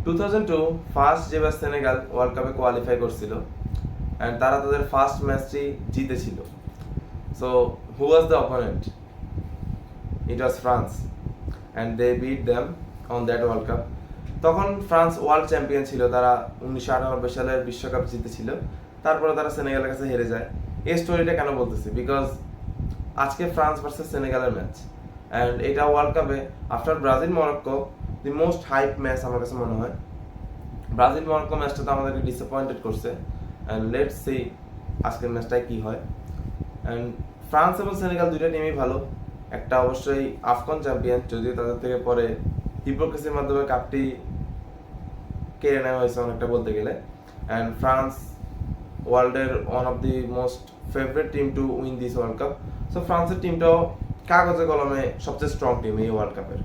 2002 first যেবার Senegal world কাপে qualify করছিল অ্যান্ড তারা তাদের ফার্স্ট ম্যাচটি জিতেছিল। So who was the opponent? It was France and they beat them on that world cup. তখন ফ্রান্স ওয়ার্ল্ড চ্যাম্পিয়ন ছিল, তারা 1998 সালের বিশ্বকাপ জিতেছিল। তারপরে তারা সেনেগালের কাছে হেরে যায়। এই স্টোরিটা কেন বলতেছি? বিকজ আজকে ফ্রান্স ভার্সেস সেনেগালের ম্যাচ, অ্যান্ড এটা ওয়ার্ল্ড কাপে after Brazil Morocco the most hype match আমার কাছে মনে হয়। ব্রাজিল মরক্কো ম্যাচটা তো আমাদেরকে ডিসঅ্যাপয়েন্টেড করছে, অ্যান্ড লেটস সি আজকের ম্যাচটায় কি হয়। অ্যান্ড ফ্রান্স এবং সেনেগাল দুইটা টিমই ভালো। একটা অবশ্যই আফকন চ্যাম্পিয়ন, যদিও তাদের থেকে পরে হিপোক্রেসির মাধ্যমে কাপটি কেড়ে নেওয়া হয়েছে অনেকটা বলতে গেলে। অ্যান্ড ফ্রান্স ওয়ার্ল্ডের one of the most favourite team two win this world cup. So ফ্রান্সের টিমটাও কাগজে কলমে সবচেয়ে স্ট্রং টিম এই ওয়ার্ল্ড কাপের।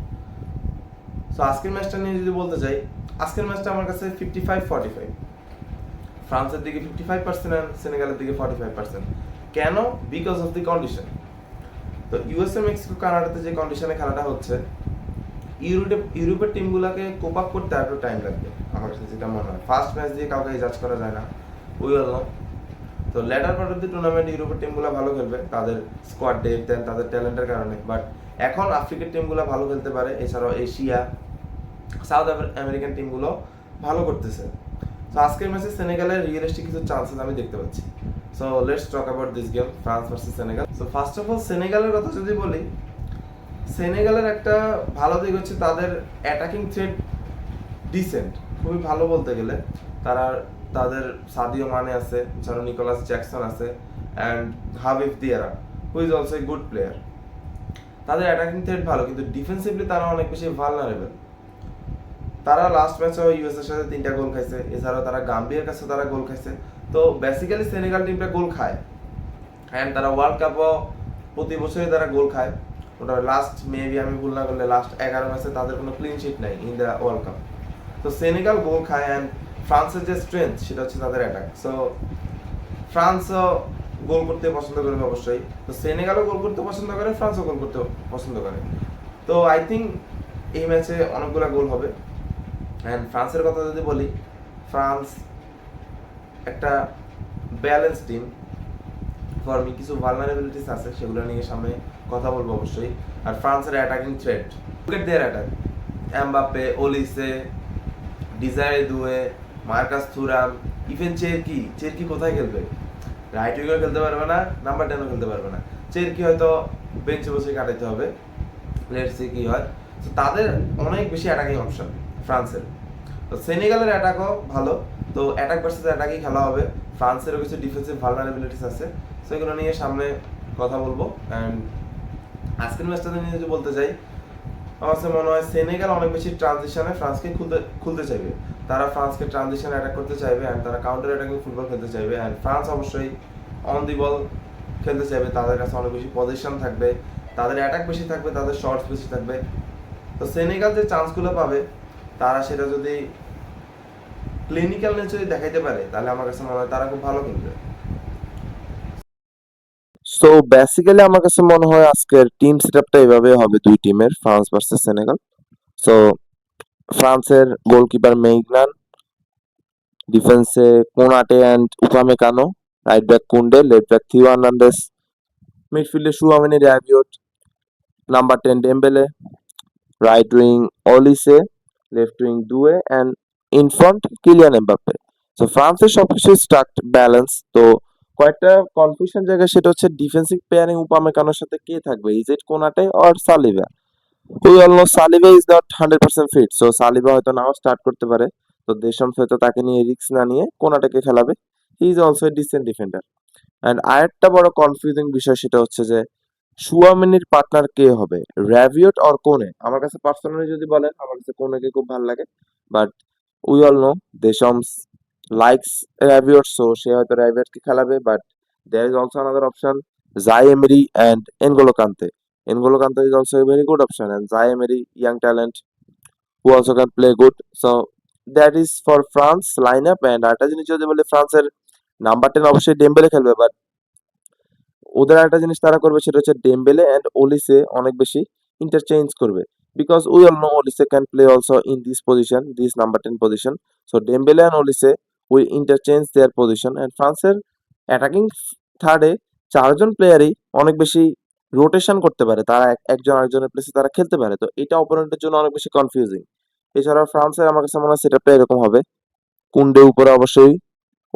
সো আজকের ম্যাচটা নিয়ে যদি বলতে চাই, আজকের ম্যাচটা আমার কাছে 55-45, ফ্রান্সের দিকে 55% আর সেনেগালের দিকে 45%। কেন? Because of the condition. তো ইউএসএ, মেক্সিকো, কানাডাতে যে কন্ডিশনে খেলাটা হচ্ছে, ইউরোপের টিমগুলোকে কোপ আপ করতে একটু টাইম লাগবে আমার কাছে যেটা মনে হয়। ফার্স্ট ম্যাচ দিয়ে কাউকে জাজ করা যায় না, উই অল নো। তো latter part of the tournament ইউরোপের টিমগুলো ভালো খেলবে তাদের স্কোয়াড ডেপথ এন্ড তাদের ট্যালেন্টের কারণে। বাট এখন আফ্রিকার টিমগুলো ভালো খেলতে পারে, এছাড়াও এশিয়া, সাউথ আমেরিকান টিমগুলো ভালো করতেছে। তো আজকের ম্যাচে সেনেগালের রিয়েলিস্টিক কিছু চান্সেস আমি দেখতে পাচ্ছি। So let's talk about this game, France versus Senegal. So first of all সেনেগালের কথা যদি বলি, সেনেগালের একটা ভালো দিক হচ্ছে তাদের অ্যাটাকিং থ্রেড ডিসেন্ট, খুবই ভালো বলতে গেলে। তারা তাদের সাদিও মানে আছে, এছাড়াও নিকোলাস জ্যাকসন আছে, and Habib Diara who is also a good player. তাদের অ্যাটাকিং থ্রেড ভালো, কিন্তু ডিফেন্সিভলি তারা অনেক বেশি ভালনারেবল। তারা লাস্ট ম্যাচে ইউএস এর সাথে 3টা গোল খাইছে, এছাড়াও তারা গাম্বিয়ার কাছে তারা গোল খাইছে। তো বেসিক্যালি সেনেগাল টিমটা গোল খায়, অ্যান্ড তারা ওয়ার্ল্ড কাপও প্রতি বছরই তারা গোল খায়। ওটা লাস্ট মেবি আমি ভুল না করলে লাস্ট 11 ম্যাচে তাদের কোনো ক্লিন শিট নাই ইন দ্য ওয়ার্ল্ড কাপ। তো সেনেগাল গোল খায়, অ্যান্ড ফ্রান্সের যে স্ট্রেংথ সেটা হচ্ছে তাদের অ্যাটাক। সো ফ্রান্সও গোল করতে পছন্দ করবে অবশ্যই, তো সেনেগালও গোল করতে পছন্দ করে, ফ্রান্সও গোল করতে পছন্দ করে। তো আই থিঙ্ক এই ম্যাচে অনেকগুলো গোল হবে। অ্যান্ড ফ্রান্সের কথা যদি বলি, ফ্রান্স একটা ব্যালেন্স টিম। ফর মি কিছু ভালনারেবিলিটিস আছে, সেগুলো নিয়ে সামনে কথা বলবো অবশ্যই। আর ফ্রান্সের attacking threat, look at their attack, Mbappe, Olise, Desire Doue, Marcus Thuram, even Cherki কোথায় খেলবে? রাইট উইঙ্গার খেলতে পারবে না, নাম্বার 10ও খেলতে পারবে না। চেরকি হয়তো বেঞ্চে বসে কাটাইতে হবে, লেটস সি কি হয়। তো তাদের অনেক বেশি অ্যাটাকিং অপশন ফ্রান্সের। তো সেনেগালের অ্যাটাকও ভালো। তো অ্যাটাক ভার্সেস অ্যাটাকই খেলা হবে। ফ্রান্সেরও কিছু ডিফেন্সিভ ভালনারেবিলিটিস আছে, সো এগুলো নিয়ে সামনে কথা বলবো। অ্যান্ড আজকের ম্যাচটাতে নিয়ে যদি বলতে চাই, আমার কাছে মনে হয় সেনেগাল অনেক বেশি ট্রানজিশনে ফ্রান্সকে খুলতে চাইবে। তারা ফ্রান্সকে ট্রানজিশন অ্যাটাক করতে চাইবে, অ্যান্ড তারা কাউন্টার অ্যাটাকিং ফুটবল খেলতে চাইবে। অ্যান্ড ফ্রান্স অবশ্যই অন দি বল খেলতে চাইবে, তাদের কাছে অনেক বেশি পজিশন থাকবে, তাদের অ্যাটাক বেশি থাকবে, তাদের শর্টস বেশি থাকবে। তো সেনেগাল যে চান্সগুলো পাবে, তারা সেটা যদি ক্লিনিক্যাল নেচারে দেখাইতে পারে, তাহলে আমার কাছে মনে হয় তারা খুব ভালো খেলবে। সো বেসিক্যালি আমার কাছে মনে হয় আজকের টিম সেটআপটা এভাবে হবে দুই টিমের, ফ্রান্স ভার্সেস সেনেগাল। সো ফ্রান্সের গোলকিপার মেইগনান, ডিফেন্সে Konate and Upamecano, right back Kounde, left back Theo Hernandez, মিডফিল্ডে Tchouameni, Rabiot, number 10 Dembele, right wing Olise, left wing Doue and in front Kylian Mbappe. So ফ্রান্সের সবকিছু স্ট্রাকড balance. তো কয়েকটা confusion জায়গা, সেটা হচ্ছে ডিফেন্সিভ পেয়ারিং উপামেকানোর সাথে কে থাকবে, is it Konate or Saliba? We all know Saliba is not 100% fit, so Saliba হয়তো নাও স্টার্ট করতে পারে। তো দেশমস হয়তো তাকে নিয়ে রিস্ক না নিয়ে কোনাটাকে খেলাবে। He is also a decent defender. And আরেকটা বড় কনফিউজিং বিষয়, সেটা হচ্ছে যে সুয়ামিনির পার্টনার কে হবে, র্যাভিয়ট অর কোনে? আমার কাছে পার্সোনালি যদি বলেন, আমার কাছে কোনেকে খুব ভালো লাগে। But we all know Deschamps likes Rabiot, so সে হয়তো র্যাভিয়টকে খেলাবে। But there is also another option, Zaire Emery and N'Golo কান্তে। N'Golo Kante is also a very good option, and Zaire Emery, young talent, who also can play good. So that is for France lineup. And আরেকটা জিনিস যদি বলি, ফ্রান্সের number 10 অবশ্যই Dembélé খেলবে, but ওদের একটা জিনিস তারা করবে, সেটা হচ্ছে ডেম্বেলে অ্যান্ড ওলিসে অনেক বেশি ইন্টারচেঞ্জ করবে। because we all know Olise can play also in this position, this number 10 position. So Dembele and Olise will interchange their position, and ফ্রান্সের অ্যাটাকিং থার্ডে চারজন প্লেয়ারই অনেক বেশি রোটেশন করতে পারে, তারা একজন আরেকজনের প্লেসে তারা খেলতে পারে, তো এটা অপোনেন্টের জন্য অনেক বেশি কনফিউজিং। এছাড়াও ফ্রান্সের আমার কাছে মনে হয় সেটআপটা এরকম হবে, কুন্ডে উপরে অবশ্যই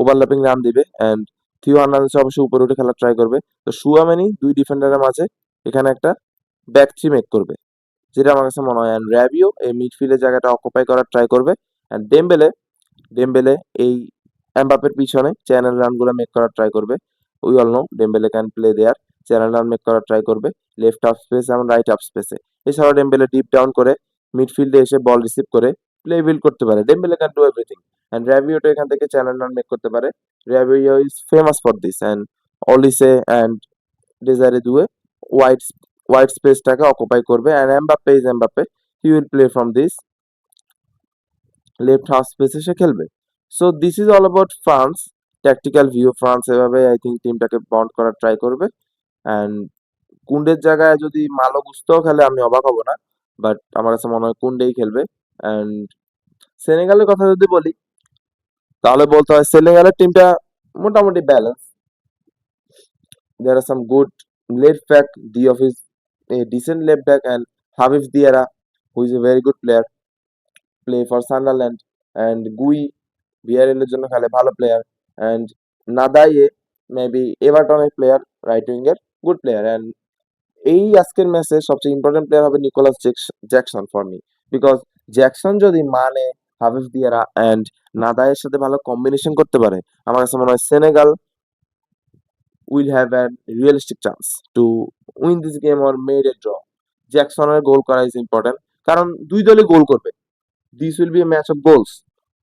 ওভারল্যাপিং রান দিবে, অ্যান্ড থিও হার্নান্দেজ অবশ্যই উপরে উঠে খেলার ট্রাই করবে। তো সুয়ামেনি দুই ডিফেন্ডারের মাঝে এখানে একটা ব্যাক থ্রি মেক করবে, যেটা আমার কাছে মনে হয়। অ্যান্ড র্যাবিও এই মিডফিল্ডের জায়গাটা অকুপাই করার ট্রাই করবে, অ্যান্ড ডেম্বেলে এই এমবাপের পিছনে চ্যানেল রানগুলো মেক করার ট্রাই করবে। We all know Dembele can play there, channel run make করার ট্রাই করবে লেফট হাফ স্পেস এবং রাইট হাফ স্পেসে। এছাড়াও ডেম্বেলে ডিপ ডাউন করে মিডফিল্ডে এসে বল রিসিভ করে প্লে বিল্ড করতে পারে। Dembele can do everything, and র্যাবিওটা এখান থেকে চ্যানেল রান মেক করতে পারে। Rabiot is famous for this, and Olise and Desire Doue wide wide স্পেসটাকে occupy করবে, and Mbappe he will play from this left half স্পেসে সে খেলবে। So this is all about France tactical view. France এভাবে I think টিমটাকে bond করার try করবে, and কুন্ডের জায়গায় যদি মালো গুস্তাও খেলে আমি অবাক হব না, বাট আমার কাছে মনে হয় কুন্ডেই খেলবে। অ্যান্ড সেনেগালের কথা যদি বলি তাহলে বলতে হয় সেনেগালের টিমটা মোটামুটি balance. There are some good left back. Diouf is a decent left back, and Habib Diarra, who is a very good player, play for Sunderland, and Gui ভিআরএল এর জন্য খেলে, ভালো প্লেয়ার, অ্যান্ড নাদাইয়ে মেবি এভারটনের player, right উইঙ্গের, good player. And এই আজকের ম্যাচে সবচেয়ে ইম্পর্টেন্ট প্লেয়ার হবে Nicolas Jackson for me, because Jackson যদি মানে হাফিজ দিয়ারা অ্যান্ড নাদাইয়ের সাথে ভালো কম্বিনেশন করতে পারে, আমার কাছে মনে হয় Senegal will have an realistic chance to win this game or made a draw. জ্যাকসনের গোল করা ইজ ইম্পর্টেন্ট, কারণ দুই দলই গোল করবে। This will be a match of goals,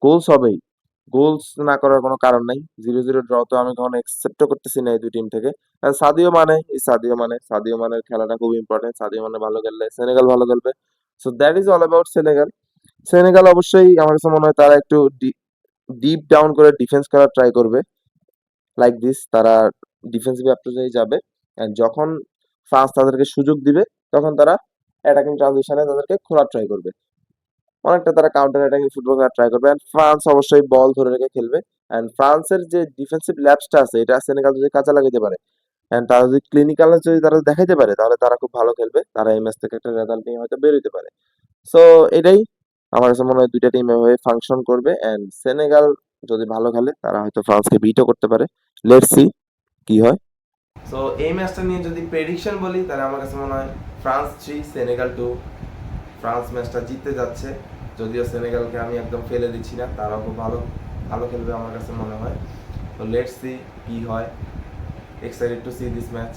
goals হবেই, গোলস না করার কোনো কারণ নাই। 0-0 ড্র তো আমি কখনো একসেপ্টও করতেছি না এই দুই টিম থেকে। আর সাদিও মানের খেলাটা খুব ইম্পর্টেন্ট, সাদিও মানে ভালো খেললে সেনেগাল ভালো খেলবে। So that is all about Senegal. Senegal অবশ্যই আমার কাছে মনে হয় তারা একটু ডিপ ডাউন করে ডিফেন্স করার ট্রাই করবে, লাইক দিস তারা ডিফেন্সিভ অ্যাপ্রোচেই যাবে, অ্যান্ড যখন ফ্রান্স তাদেরকে সুযোগ দিবে তখন তারা অ্যাটাকিং ট্রানজিশনে তাদেরকে খোলার ট্রাই করবে, অনেকটা তারা কাউন্টার অ্যাটাকিং ফুটবল খেলার ট্রাই করবে। অ্যান্ড ফ্রান্স অবশ্যই বল ধরে রেখে খেলবে, অ্যান্ড ফ্রান্সের যে ডিফেন্সিভ ল্যাপসটা আছে এটা সেনেগাল যদি কাজে লাগাতে পারে, অ্যান্ড তারা যদি ক্লিনিক্যাল যদি তারা দেখাইতে পারে, তাহলে তারা খুব ভালো খেলবে, তারা এই ম্যাচ থেকে একটা রেজাল্ট নিয়ে হয়তো বের হইতে পারে। সো এটাই আমার কাছে মনে হয় দুইটা টিম এভাবে ফাংশন করবে, অ্যান্ড সেনেগাল যদি ভালো খেলে তারা হয়তো ফ্রান্সকে বিটও করতে পারে। লেটস সি কি হয়। সো এই ম্যাচটা নিয়ে যদি প্রেডিকশন বলি তাহলে আমার কাছে মনে হয় ফ্রান্স 3 সেনেগাল 2। ফ্রান্স ম্যাচটা জিততে যাচ্ছে, যদিও সেনেগালকে আমি একদম ফেলে দিচ্ছি না, তারাও খুব ভালো ভালো খেলবে আমার কাছে মনে হয়। তো লেটস সি কি হয়, excited to C this match.